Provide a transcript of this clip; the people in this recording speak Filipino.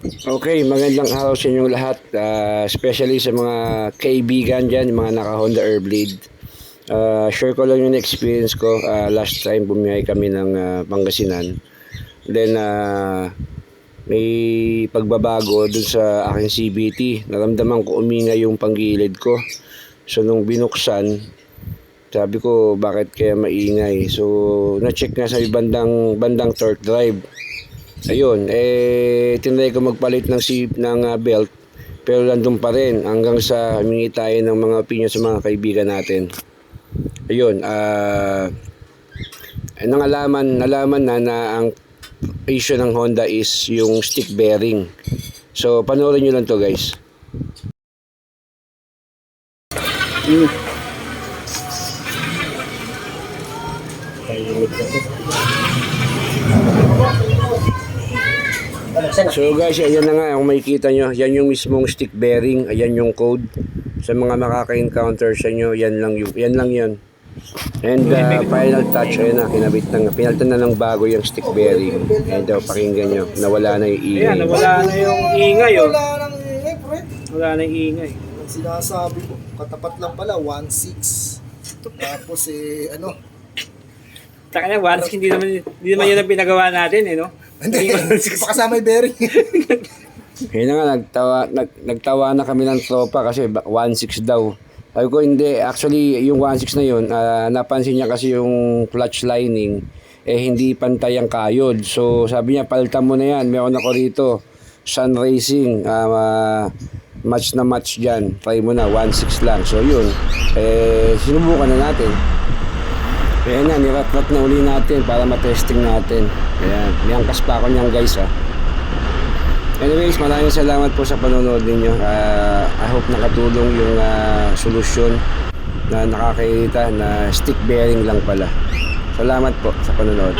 Okay, magandang araw sa inyong lahat, especially sa mga kaibigan dyan, yung mga naka-Honda Airblade. Share ko lang yung experience ko. Last time bumiyahe kami ng Pangasinan. Then, may pagbabago dun sa aking CVT. Naramdaman ko umingay yung panggilid ko. So, nung binuksan, sabi ko, bakit kaya maingay? So, na-check nga sa bandang torque drive. Ayun, tinry ko magpalit ng belt, pero nandun pa rin hanggang sa humingi tayo ng mga opinion sa mga kaibigan natin. Ayun, nalaman na ang issue ng Honda is yung stick bearing. So, panoorin nyo lang to, guys. So guys, ayan na nga, kung makikita nyo, yan yung mismong stick bearing, ayan yung code. Sa mga makaka-encounter sa inyo, yan lang yun. And final touch, ayan na, pinalitan na ng bago yung stick bearing. And pakinggan nyo, nawala na yung ingay. Ayan, nawala na yung ingay, oh. Wala nang ingay, pre. Wala na yung ingay. Ang sinasabi ko, katapat lang pala, 1.6. Tapos Taka na, once hindi naman yun ang pinagawa natin, eh, no? Hindi pa kasama yung bearing. Kaya na nga, nagtawa na kami ng tropa kasi 1.6 daw. Sabi ko hindi, actually yung 1.6 na yun, napansin niya kasi yung clutch lining, hindi pantay ang kayod. So sabi niya, palitan mo na yan, meron ako rito, Sun Racing, match na match dyan, try mo na, 1.6 lang. So yun, sinubukan na natin. Kaya na, nirat-rat na uli natin para matesting natin. Ayan, may angkas pa ako niyan guys ha. Anyways, maraming salamat po sa panonood ninyo. I hope nakatulong yung solusyon na nakakita na stick bearing lang pala. Salamat po sa panonood.